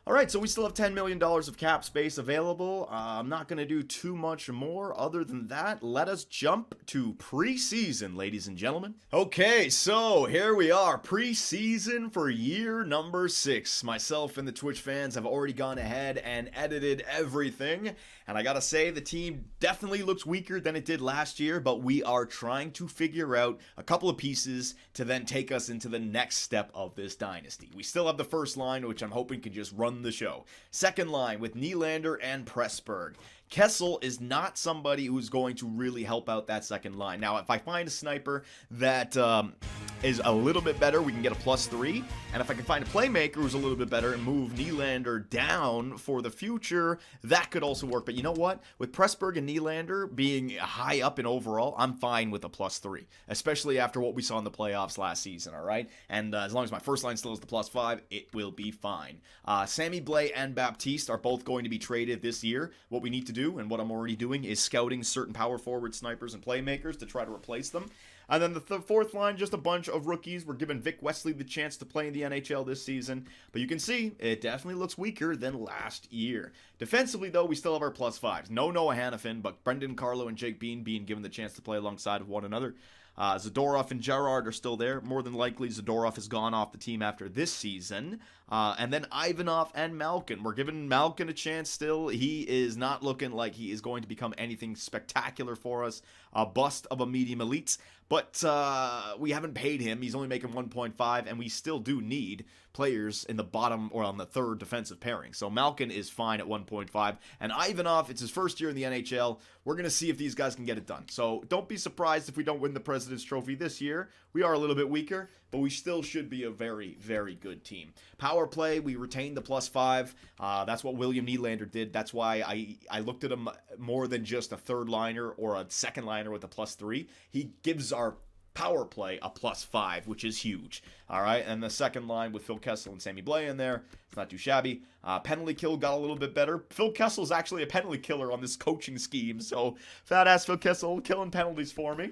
All right, so we still have $10 million of cap space available. I'm not going to do too much more other than that. Let us jump to preseason, ladies and gentlemen. Okay, so here we are, preseason for year number 6. Myself and the Twitch fans have already gone ahead and edited everything. And I got to say, the team definitely looks weaker than it did last year, but we are trying to figure out a couple of pieces to then take us into the next step of this dynasty. We still have the first line, which I'm hoping can just run the show. Second line with Nylander and Pressberg. Kessel is not somebody who's going to really help out that second line. Now, if I find a sniper that is a little bit better, we can get a +3. And if I can find a playmaker who's a little bit better and move Nylander down for the future, that could also work. But you know what? With Pressberg and Nylander being high up in overall, I'm fine with a +3, especially after what we saw in the playoffs last season, all right? And as long as my first line still is the +5, it will be fine. Sammy Blais and Baptiste are both going to be traded this year. What we need to do, and what I'm already doing, is scouting certain power forward snipers and playmakers to try to replace them. And then the fourth line, just a bunch of rookies. We're giving Vic Wesley the chance to play in the NHL this season. But you can see, it definitely looks weaker than last year. Defensively, though, we still have our +5s. No Noah Hanafin, but Brendan Carlo and Jake Bean being given the chance to play alongside of one another. Zadorov and Gerard are still there. More than likely, Zadorov has gone off the team after this season. And then Ivanov and Malkin. We're giving Malkin a chance still. He is not looking like he is going to become anything spectacular for us. A bust of a medium elite. But we haven't paid him. He's only making 1.5, and we still do need players in the bottom or on the third defensive pairing. So Malkin is fine at 1.5. And Ivanov, it's his first year in the NHL. We're going to see if these guys can get it done. So don't be surprised if we don't win the President's Trophy this year. We are a little bit weaker, but we still should be a very, very good team. Power play, we retained the +5. That's what William Nylander did. That's why I looked at him more than just a third liner or a second liner with a +3. He gives our power play a +5, which is huge. All right, and the second line with Phil Kessel and Sammy Blais in there, it's not too shabby. Penalty kill got a little bit better. Phil Kessel's actually a penalty killer on this coaching scheme, so fat ass Phil Kessel killing penalties for me.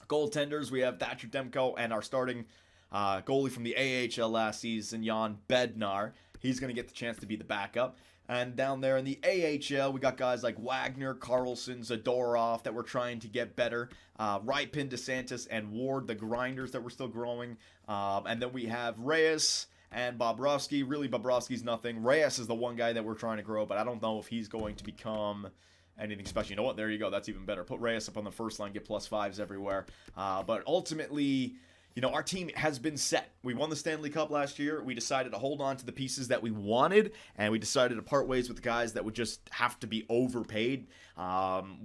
Goaltenders, we have Thatcherdemko and our starting goalie from the AHL last season, Jan Bednar. He's going to get the chance to be the backup. And down there in the AHL, we got guys like Wagner, Carlson, Zadorov that we're trying to get better. Rypien, DeSantis, and Ward, the grinders that we're still growing. And then we have Reyes and Bobrovsky. Really, Bobrovsky's nothing. Reyes is the one guy that we're trying to grow, but I don't know if he's going to become anything special. You know what? There you go. That's even better. Put Reyes up on the first line, get +5s everywhere. But ultimately, you know, our team has been set. We won the Stanley Cup last year. We decided to hold on to the pieces that we wanted, and we decided to part ways with the guys that would just have to be overpaid.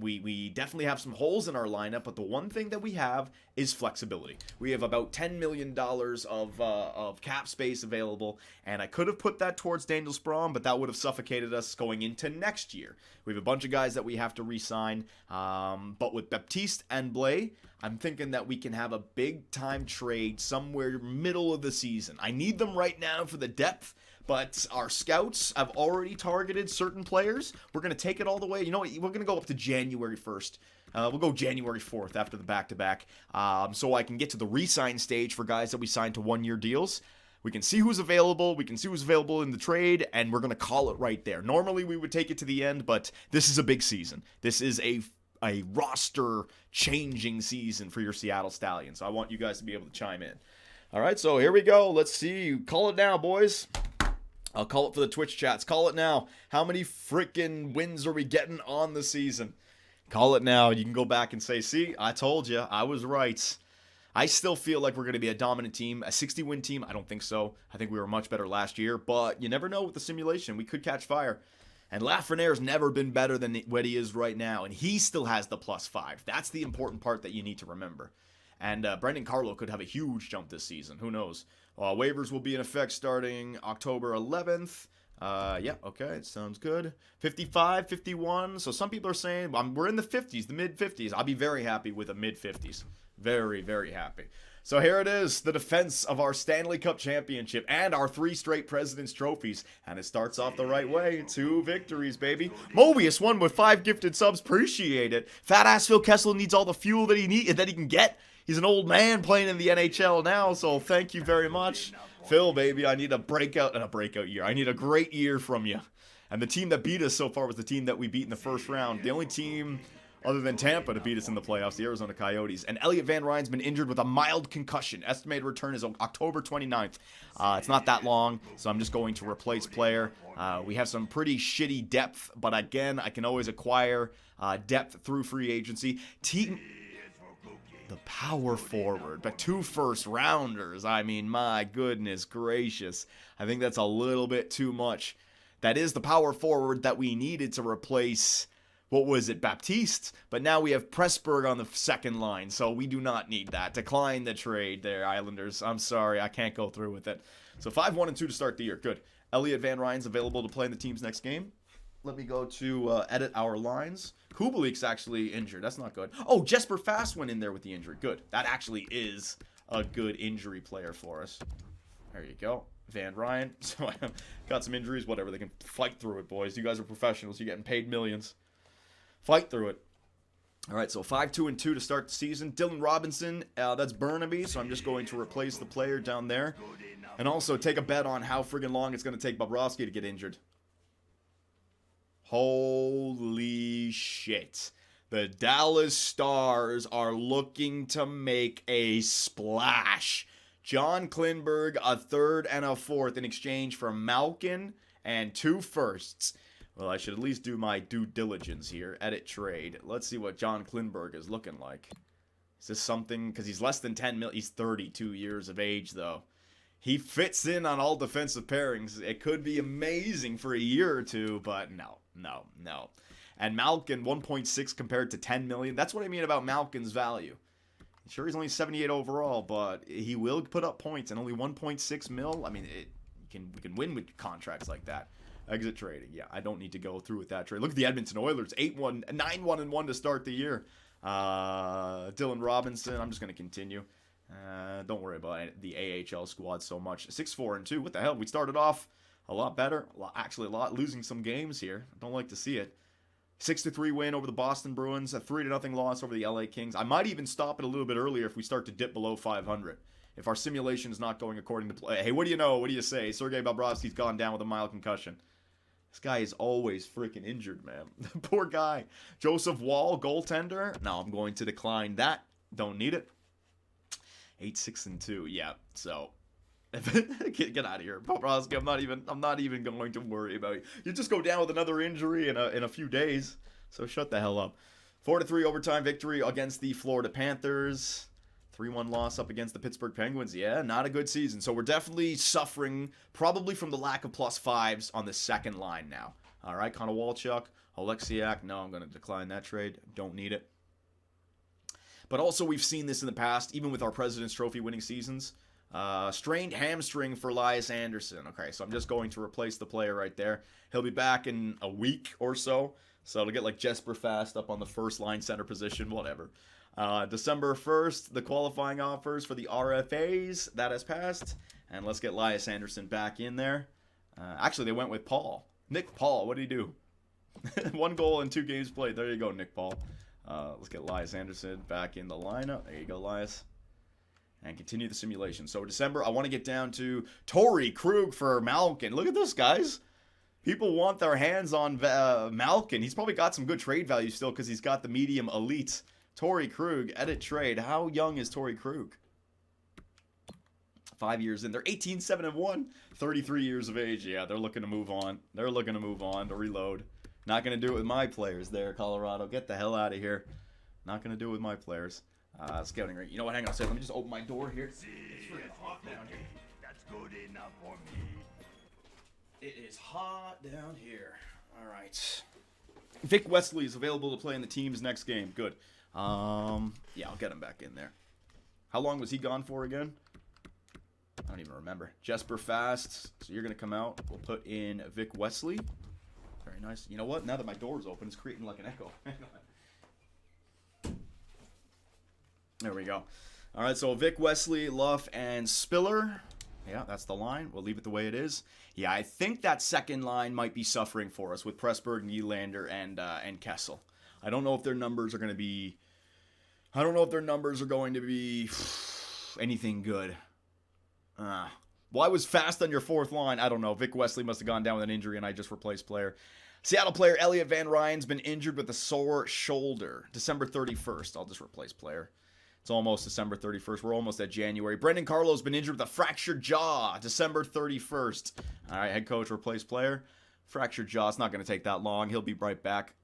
We definitely have some holes in our lineup, but the one thing that we have is flexibility. We have about $10 million of cap space available, and I could have put that towards Daniel Sprong, but that would have suffocated us going into next year. We have a bunch of guys that we have to re-sign, but with Baptiste and Blais, I'm thinking that we can have a big-time trade somewhere middle of the season. I need them right now for the depth, but our scouts have already targeted certain players. We're going to take it all the way. You know what? We're going to go up to January 1st. We'll go January 4th after the back-to-back, so I can get to the re-sign stage for guys that we signed to one-year deals. We can see who's available. We can see who's available in the trade, and we're going to call it right there. Normally, we would take it to the end, but this is a big season. This is a roster-changing season for your Seattle Stallions. So I want you guys to be able to chime in. All right, so here we go. Let's see. Call it now, boys. I'll call it for the Twitch chats. Call it now. How many freaking wins are we getting on the season? Call it now. You can go back and say, see, I told you. I was right. I still feel like we're going to be a dominant team. A 60-win team? I don't think so. I think we were much better last year, but you never know with the simulation. We could catch fire. And Lafrenaiere's never been better than what he is right now, and he still has the +5. That's the important part that you need to remember. And Brendan Carlo could have a huge jump this season. Who knows? Waivers will be in effect starting October 11th. Yeah, okay, it sounds good. 55, 51. So some people are saying we're in the 50s, the mid-50s. I'll be very happy with a mid-50s. Very, very happy. So here it is, the defense of our Stanley Cup Championship and our 3 straight President's Trophies. And it starts off the right way. 2 victories, baby. Mobius won with 5 gifted subs. Appreciate it. Fat-ass Phil Kessel needs all the fuel that he can get. He's an old man playing in the NHL now, so thank you very much. Phil, baby, I need a breakout year. I need a great year from you. And the team that beat us so far was the team that we beat in the first round. The only team other than Tampa to beat us in the playoffs, the Arizona Coyotes. And Elliot Van Ryn's been injured with a mild concussion. Estimated return is October 29th. It's not that long, so I'm just going to replace player. We have some pretty shitty depth, but again, I can always acquire depth through free agency. The power forward, but 2 first-rounders. I mean, my goodness gracious. I think that's a little bit too much. That is the power forward that we needed to replace, what was it, Baptiste? But now we have Pressburg on the second line, so we do not need that. Decline the trade there, Islanders. I'm sorry, I can't go through with it. So 5-1-2 to start the year. Good. Elliot Van Ryn's available to play in the team's next game. Let me go to edit our lines. Kubelik's actually injured. That's not good. Oh, Jesper Fast went in there with the injury. Good. That actually is a good injury player for us. There you go. Van Ryn. So I got some injuries. Whatever. They can fight through it, boys. You guys are professionals. You're getting paid millions. Fight through it. All right, so 5-2-2 to start the season. Dylan Robinson, that's Burnaby, so I'm just going to replace the player down there. And also take a bet on how friggin' long it's going to take Bobrovsky to get injured. Holy shit. The Dallas Stars are looking to make a splash. John Klingberg, a 3rd and a 4th in exchange for Malkin and 2 firsts. Well, I should at least do my due diligence here. Edit trade. Let's see what John Klingberg is looking like. Is this something? Because he's less than 10 mil. He's 32 years of age, though. He fits in on all defensive pairings. It could be amazing for a year or two, but no. And Malkin, 1.6 compared to 10 million. That's what I mean about Malkin's value. Sure, he's only 78 overall, but he will put up points, and only 1.6 mil. I mean, we can win with contracts like that. Exit trading. Yeah, I don't need to go through with that trade. Look at the Edmonton Oilers, 9-1-1 to start the year. Dylan Robinson, I'm just going to continue. Don't worry about the AHL squad so much. 6-4-2. What the hell? We started off a lot better. Actually, losing some games here. I don't like to see it. 6-3 win over the Boston Bruins. A 3-0 loss over the LA Kings. I might even stop it a little bit earlier if we start to dip below 500. If our simulation is not going according to play. Hey, what do you know? What do you say? Sergei Bobrovsky's gone down with a mild concussion. This guy is always freaking injured, man. Poor guy. Joseph Wall, goaltender. No, I'm going to decline that. Don't need it. 8-6-2. Yeah, so get out of here, Bobrovsky. I'm not even going to worry about you. You just go down with another injury in a few days. So shut the hell up. 4-3 overtime victory against the Florida Panthers. 3-1 loss up against the Pittsburgh Penguins. Yeah, not a good season. So we're definitely suffering probably from the lack of +5s on the second line now. All right, Connor Walchuk, Oleksiak. No, I'm going to decline that trade. Don't need it. But also we've seen this in the past, even with our President's Trophy winning seasons. Strained hamstring for Elias Anderson. Okay, so I'm just going to replace the player right there. He'll be back in a week or so. So it'll get like Jesper Fast up on the first line center position, whatever. December 1st, the qualifying offers for the RFAs. That has passed. And let's get Elias Anderson back in there. Actually, they went with Paul. Nick Paul, what did he do? 1 goal in 2 games played. There you go, Nick Paul. Let's get Elias Anderson back in the lineup. There you go, Elias. And continue the simulation. So December, I want to get down to Torrey Krug for Malkin. Look at this, guys. People want their hands on Malkin. He's probably got some good trade value still because he's got the medium elite. Torrey Krug, edit trade. How young is Torrey Krug? 5 years in. They're 18-7-1. 33 years of age. Yeah, they're looking to move on. They're looking to move on, to reload. Not going to do it with my players there, Colorado. Get the hell out of here. Not going to do it with my players. Scouting range. You know what? Hang on a second. Let me just open my door here. It's freaking hot down here. That's good enough for me. It is hot down here. All right. Vic Wesley is available to play in the team's next game. Good. Yeah, I'll get him back in there. How long was he gone for again? I don't even remember. Jesper Fast. So you're going to come out. We'll put in Vic Wesley. Very nice. You know what? Now that my door's open, it's creating like an echo. Hang on. There we go. All right, so Vic Wesley, Luff, and Spiller. Yeah, that's the line. We'll leave it the way it is. Yeah, I think that second line might be suffering for us with Pressburg, Nylander, and Kessel. I don't know if their numbers are going to be... I don't know if their numbers are going to be anything good. Why was Fast on your fourth line? I don't know. Vic Wesley must have gone down with an injury, and I just replaced player. Seattle player Elliot Van Ryan's been injured with a sore shoulder. December 31st. I'll just replace player. It's almost December 31st. We're almost at January. Brendan Carlo's been injured with a fractured jaw. December 31st. All right, head coach, replace player. Fractured jaw. It's not going to take that long. He'll be right back.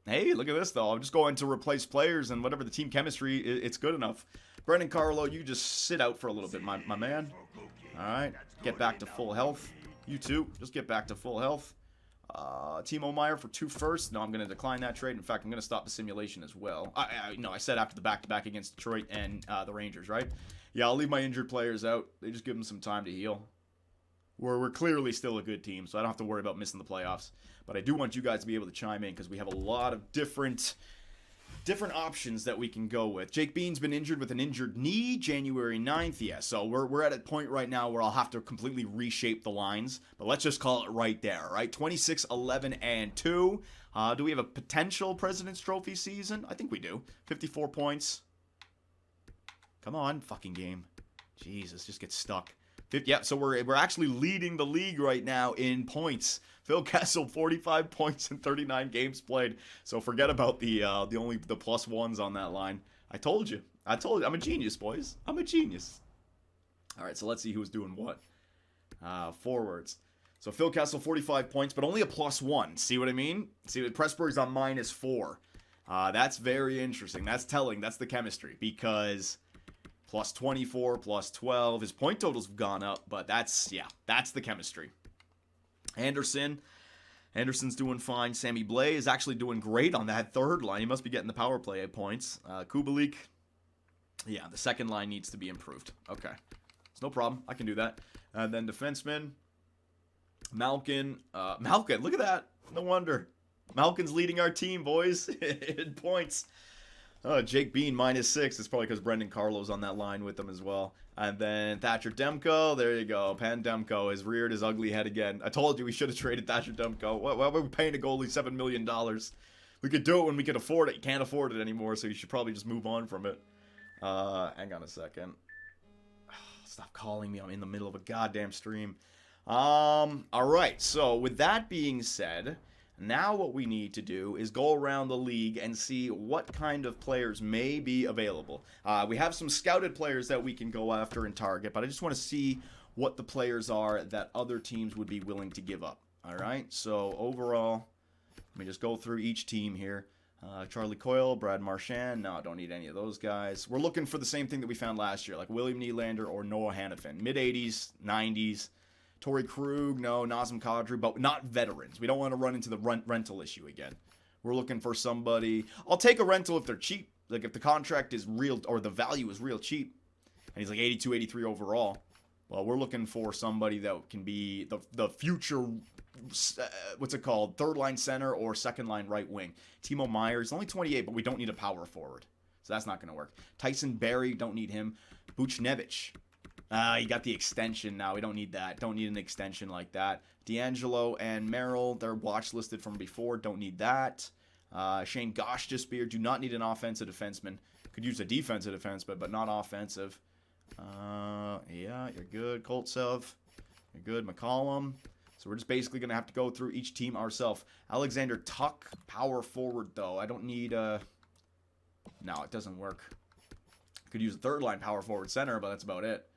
Hey, look at this, though. I'm just going to replace players, and whatever the team chemistry, it's good enough. Brendan Carlo, you just sit out for a little bit, my man. All right, get back to full health. You too, just get back to full health. Timo Meier for 2 firsts. No, I'm going to decline that trade. In fact, I'm going to stop the simulation as well. I said after the back-to-back against Detroit and the Rangers, right? Yeah, I'll leave my injured players out. They just give them some time to heal. We're clearly still a good team, so I don't have to worry about missing the playoffs. But I do want you guys to be able to chime in because we have a lot of different options that we can go with. Jake Bean's been injured with an injured knee January 9th. Yeah, so we're at a point right now where I'll have to completely reshape the lines. But let's just call it right there, right? 26, 11, and 2. Do we have a potential President's Trophy season? I think we do. 54 points. Come on, fucking game. Jesus, just get stuck. Yeah, so we're actually leading the league right now in points. Phil Kessel, 45 points in 39 games played. So forget about the plus ones on that line. I told you. I'm a genius, boys. I'm a genius. All right, so let's see who's doing what. Forwards. So Phil Kessel, 45 points, but only a +1. See what I mean? See, Pressburg's on -4. That's very interesting. That's telling. That's the chemistry because... +24, +12. His point totals have gone up, but that's the chemistry. Anderson's doing fine. Sammy Blais is actually doing great on that third line. He must be getting the power play points. Kubalik, yeah, the second line needs to be improved. Okay, it's no problem. I can do that. And then defenseman, Malkin. Malkin, look at that. No wonder. Malkin's leading our team, boys, in points. Jake Bean -6. It's probably because Brendan Carlo's on that line with them as well. And then Thatcherdemko, there you go. Pandemko has reared his ugly head again. I told you we should have traded Thatcherdemko. Why were we paying a goalie $7 million? We could do it when we could afford it. You can't afford it anymore, so you should probably just move on from it. Hang on a second. Stop calling me. I'm in the middle of a goddamn stream. All right, so with that being said... Now what we need to do is go around the league and see what kind of players may be available. We have some scouted players that we can go after and target, but I just want to see what the players are that other teams would be willing to give up. All right, so overall, let me just go through each team here. Charlie Coyle, Brad Marchand. No, I don't need any of those guys. We're looking for the same thing that we found last year, like William Nylander or Noah Hanafin. Mid-80s, 90s. Torrey Krug, no. Nazem Kadri, but not veterans. We don't want to run into the rental issue again. We're looking for somebody. I'll take a rental if they're cheap. Like if the contract is real or the value is real cheap. And he's like 82, 83 overall. Well, we're looking for somebody that can be the future, what's it called? Third line center or second line right wing. Timo Meier, he's only 28, but we don't need a power forward. So that's not going to work. Tyson Barrie, don't need him. Buchnevich. You got the extension now. We don't need that. Don't need an extension like that. D'Angelo and Merrill, they're watch listed from before. Don't need that. Shane Gostisbehere, do not need an offensive defenseman. Could use a defensive defenseman, but not offensive. Yeah, you're good. Koltsev, you're good. McCollum. So we're just basically going to have to go through each team ourselves. Alexander Tuck, power forward, though. I don't need a... No, it doesn't work. Could use a third line power forward center, but that's about it.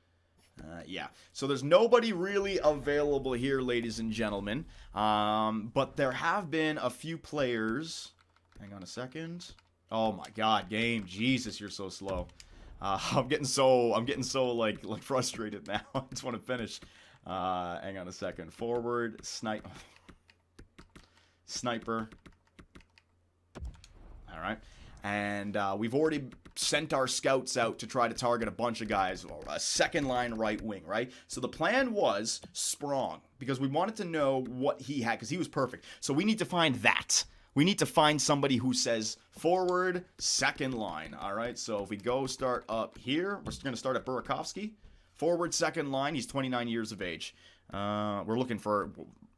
Yeah, so there's nobody really available here, ladies and gentlemen. But there have been a few players. Hang on a second. Oh my God, game. Jesus, you're so slow. I'm getting so like frustrated now. I just want to finish. Hang on a second. Forward, sniper. All right. And we've already sent our scouts out to try to target a bunch of guys. A second line right wing, right? So the plan was Sprong, because we wanted to know what he had, because he was perfect. So we need to find that. We need to find somebody who says forward, second line. All right, so if we go start up here, we're going to start at Burakovsky. Forward, second line. He's 29 years of age. We're looking for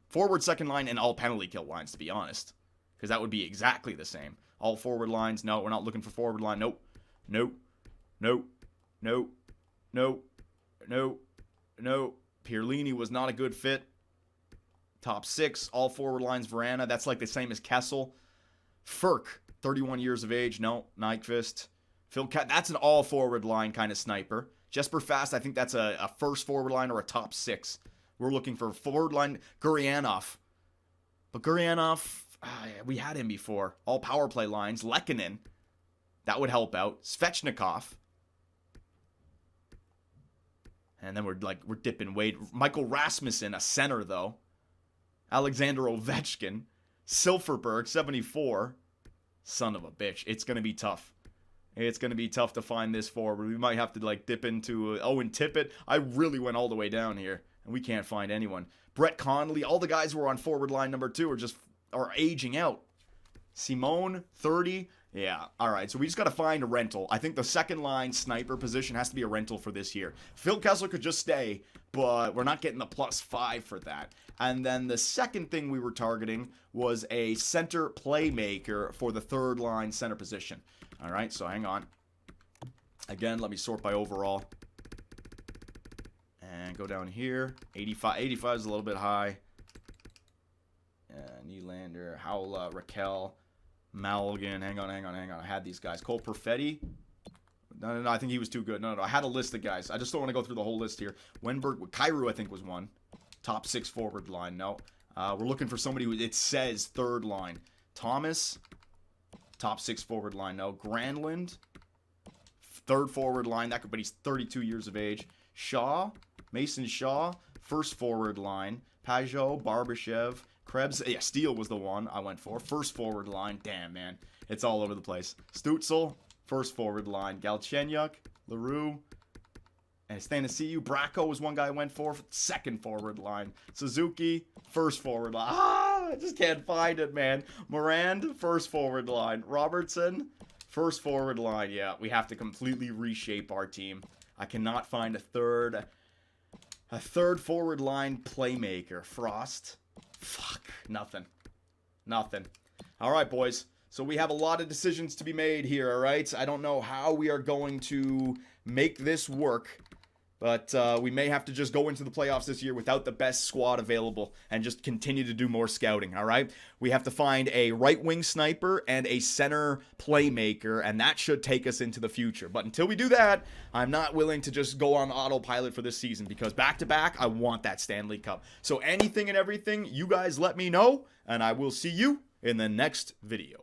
forward, second line, and all penalty kill lines, to be honest, because that would be exactly the same. All forward lines. No, we're not looking for forward line. Nope. Pierlini was not a good fit. Top 6, all forward lines, Verana. That's like the same as Kessel. Furk, 31 years of age. No, Nyquist. Phil Cat, that's an all forward line kind of sniper. Jesper Fast, I think that's a first forward line or a top 6. We're looking for forward line, Gurianov. But Gurianov, we had him before. All power play lines. Lehkonen, that would help out. Svechnikov. And then we're dipping weight. Michael Rasmussen, a center though. Alexander Ovechkin. Silfverberg, 74. Son of a bitch. It's going to be tough. It's going to be tough to find this forward. We might have to dip into Owen Tippett. I really went all the way down here, and we can't find anyone. Brett Connolly. All the guys who are on forward line number 2 are aging out. Simone, 30. Yeah, all right, so we just got to find a rental. I think the second line sniper position has to be a rental for this year. Phil Kessel could just stay, but we're not getting the +5 for that. And then the second thing we were targeting was a center playmaker for the third line center position. All right, so hang on. Again, let me sort by overall. And go down here. 85 is a little bit high. Nylander, Howla, Raquel, Malgin. Hang on. I had these guys. Cole Perfetti. No. I think he was too good. No. I had a list of guys. I just don't want to go through the whole list here. Wenberg, Kyrou, I think, was one. Top 6 forward line. No. We're looking for somebody who it says third line. Thomas, top 6 forward line. No. Granlund, third forward line. But he's 32 years of age. Mason Shaw, first forward line. Pajot, Barbashev, Krebs. Yeah, Steele was the one I went for. First forward line. Damn, man. It's all over the place. Stutzel, first forward line. Galchenyuk, LaRue, and Stanisiu. Bracco was one guy I went for. Second forward line. Suzuki, first forward line. I just can't find it, man. Morand, first forward line. Robertson, first forward line. Yeah, we have to completely reshape our team. I cannot find a third forward line playmaker. Frost. Fuck. Nothing. All right, boys. So we have a lot of decisions to be made here, all right? I don't know how we are going to make this work, but we may have to just go into the playoffs this year without the best squad available and just continue to do more scouting, all right? We have to find a right-wing sniper and a center playmaker, and that should take us into the future. But until we do that, I'm not willing to just go on autopilot for this season, because back-to-back, I want that Stanley Cup. So anything and everything, you guys let me know, and I will see you in the next video.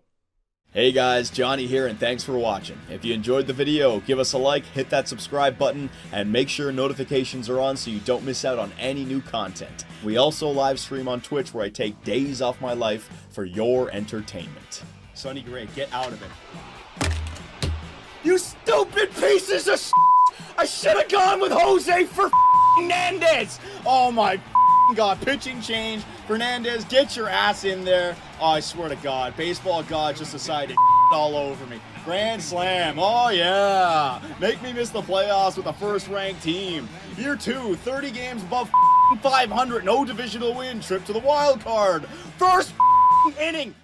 Hey guys, Johnny here, and thanks for watching. If you enjoyed the video, give us a like, hit that subscribe button, and make sure notifications are on so you don't miss out on any new content. We also live stream on Twitch, where I take days off my life for your entertainment. Sonny Gray, get out of it. You stupid pieces of shit! I should have gone with Jose for Hernandez! Oh my God, pitching change. Fernandez, get your ass in there. Oh, I swear to God, baseball God just decided to all over me. Grand slam. Oh, yeah. Make me miss the playoffs with a first-ranked team. Year 2, 30 games above 500. No divisional win. Trip to the wild card. First inning.